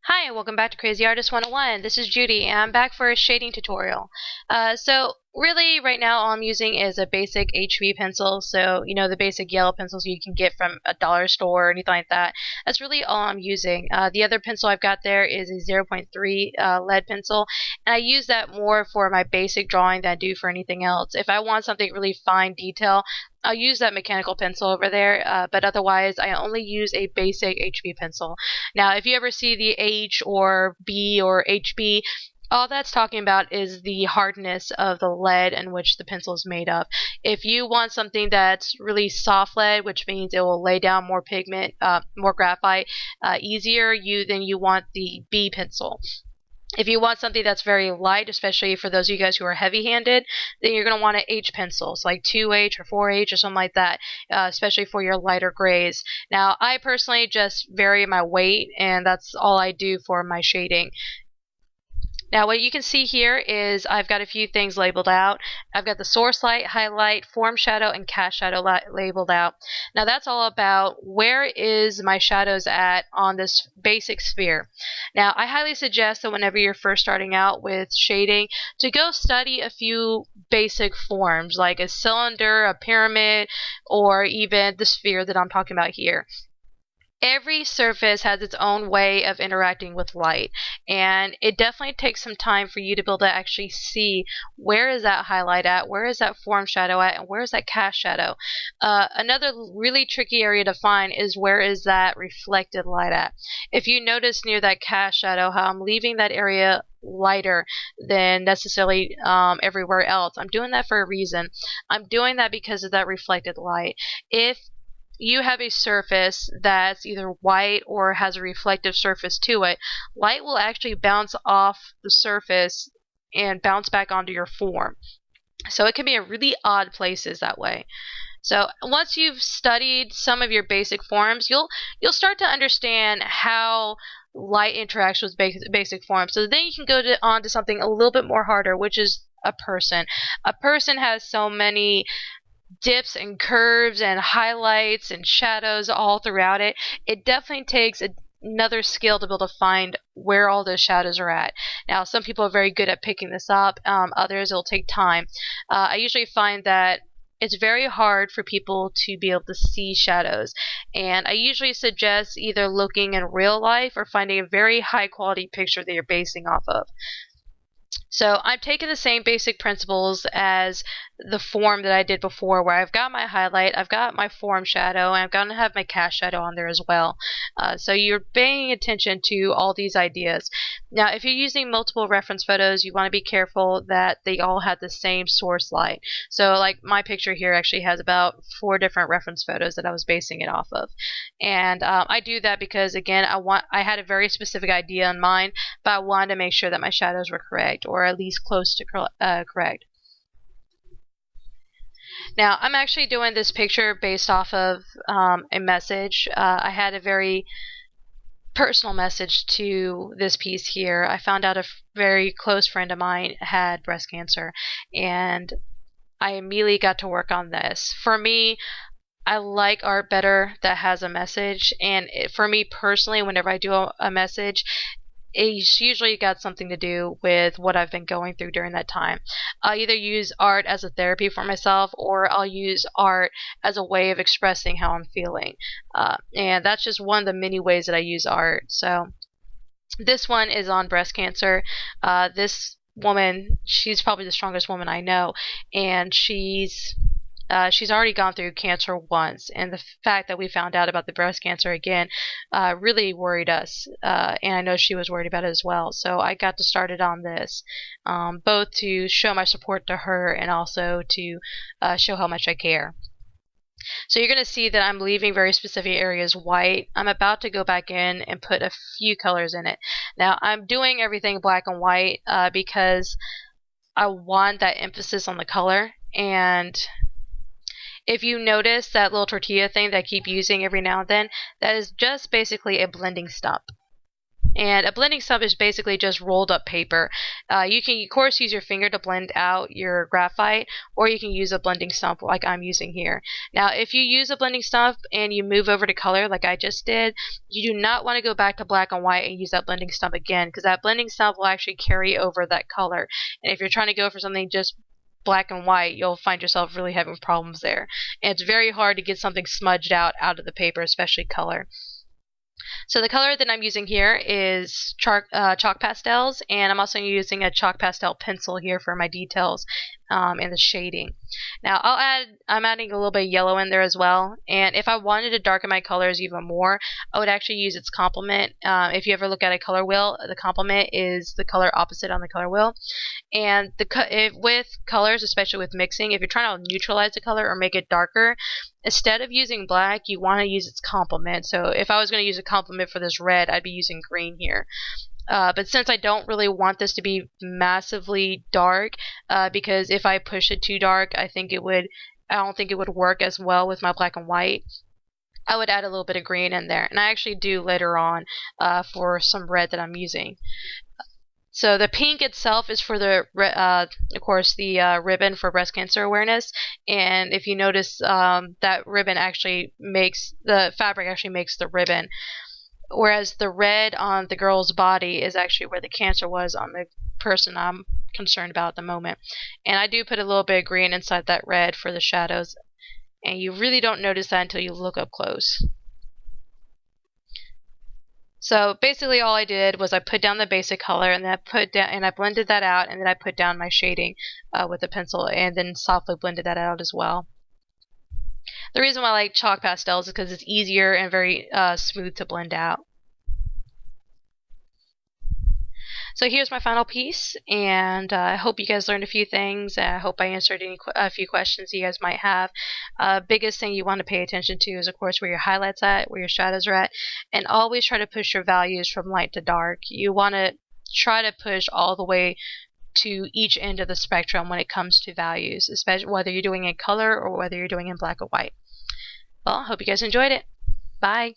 Hi, and welcome back to Crazy Artist 101. This is Judy, and I'm back for a shading tutorial. So really, right now, all I'm using is a basic HB pencil. So, the basic yellow pencils you can get from a dollar store or anything like that. That's really all I'm using. The other pencil I've got there is a zero point 0.3 lead pencil, and I use that more for my basic drawing than I do for anything else. If I want something really fine detail, I'll use that mechanical pencil over there, but otherwise I only use a basic HB pencil. Now, if you ever see the H or B or HB, all that's talking about is the hardness of the lead in which the pencil is made of. If you want something that's really soft lead, which means it will lay down more pigment, more graphite, easier, then you want the B pencil. If you want something that's very light, especially for those of you guys who are heavy-handed, then you're going to want an H pencil, so like 2H or 4H or something like that, especially for your lighter grays. Now, I personally just vary my weight, and that's all I do for my shading. Now what you can see here is I've got a few things labeled out. I've got the source light, highlight, form shadow, and cast shadow labeled out. Now that's all about where is my shadows at on this basic sphere. Now I highly suggest that whenever you're first starting out with shading to go study a few basic forms like a cylinder, a pyramid, or even the sphere that I'm talking about here. Every surface has its own way of interacting with light, and it definitely takes some time for you to be able to actually see where is that highlight at, where is that form shadow at, and where is that cast shadow. Another really tricky area to find is where is that reflected light at. If you notice near that cast shadow how I'm leaving that area lighter than necessarily everywhere else, I'm doing that for a reason. I'm doing that because of that reflected light. If you have a surface that's either white or has a reflective surface to it, light will actually bounce off the surface and bounce back onto your form. So it can be in really odd places that way. So once you've studied some of your basic forms, you'll start to understand how light interacts with basic forms. So then you can go on to something a little bit more harder, which is a person. A person has so many dips and curves and highlights and shadows all throughout it. It definitely takes another skill to be able to find where all those shadows are at. Now, some people are very good at picking this up. Others, it'll take time. I usually find that it's very hard for people to be able to see shadows, and I usually suggest either looking in real life or finding a very high quality picture that you're basing off of. So I'm taking the same basic principles as the form that I did before, where I've got my highlight, I've got my form shadow, and I'm going to have my cast shadow on there as well. So you're paying attention to all these ideas. Now, if you're using multiple reference photos, you want to be careful that they all have the same source light. So like my picture here actually has about 4 different reference photos that I was basing it off of. And I do that because, again, I had a very specific idea in mind, but I wanted to make sure that my shadows were correct, or at least close to correct. Now, I'm actually doing this picture based off of a message. I had a very personal message to this piece here. I found out a very close friend of mine had breast cancer, and I immediately got to work on this. For me, I like art better that has a message, and for me personally, whenever I do a message, it's usually got something to do with what I've been going through during that time. I'll either use art as a therapy for myself, or I'll use art as a way of expressing how I'm feeling. And that's just one of the many ways that I use art. So this one is on breast cancer. This woman, she's probably the strongest woman I know, and she's already gone through cancer once, and the fact that we found out about the breast cancer again really worried us, and I know she was worried about it as well. So I got to start it on this, both to show my support to her and also to show how much I care. So you're going to see that I'm leaving very specific areas white. I'm about to go back in and put a few colors in it. Now I'm doing everything black and white because I want that emphasis on the color. And if you notice that little tortilla thing that I keep using every now and then, that is just basically a blending stump. And a blending stump is basically just rolled up paper. You can, of course, use your finger to blend out your graphite, or you can use a blending stump like I'm using here. Now, if you use a blending stump and you move over to color like I just did, you do not want to go back to black and white and use that blending stump again, because that blending stump will actually carry over that color. And if you're trying to go for something just black and white, you'll find yourself really having problems there. And it's very hard to get something smudged out of the paper, especially color. So the color that I'm using here is chalk pastels, and I'm also using a chalk pastel pencil here for my details and the shading. Now I'm adding a little bit of yellow in there as well, and if I wanted to darken my colors even more, I would actually use its complement. If you ever look at a color wheel, the complement is the color opposite on the color wheel. And with colors, especially with mixing, if you're trying to neutralize the color or make it darker, instead of using black, you want to use its complement. So if I was going to use a complement for this red, I'd be using green here. But since I don't really want this to be massively dark, because if I push it too dark, I don't think it would work as well with my black and white. I would add a little bit of green in there, and I actually do later on for some red that I'm using. So the pink itself is for of course, the ribbon for breast cancer awareness. And if you notice, that ribbon actually makes the fabric actually makes the ribbon, whereas the red on the girl's body is actually where the cancer was on the person I'm concerned about at the moment. And I do put a little bit of green inside that red for the shadows, and you really don't notice that until you look up close. So basically all I did was I put down the basic color, and then I blended that out, and then I put down my shading with a pencil, and then softly blended that out as well. The reason why I like chalk pastels is because it's easier and very smooth to blend out. So here's my final piece, and I hope you guys learned a few things. I hope I answered a few questions you guys might have. Biggest thing you want to pay attention to is, of course, where your highlights at, where your shadows are at, and always try to push your values from light to dark. You want to try to push all the way to each end of the spectrum when it comes to values, especially whether you're doing in color or whether you're doing in black or white. Well, I hope you guys enjoyed it. Bye.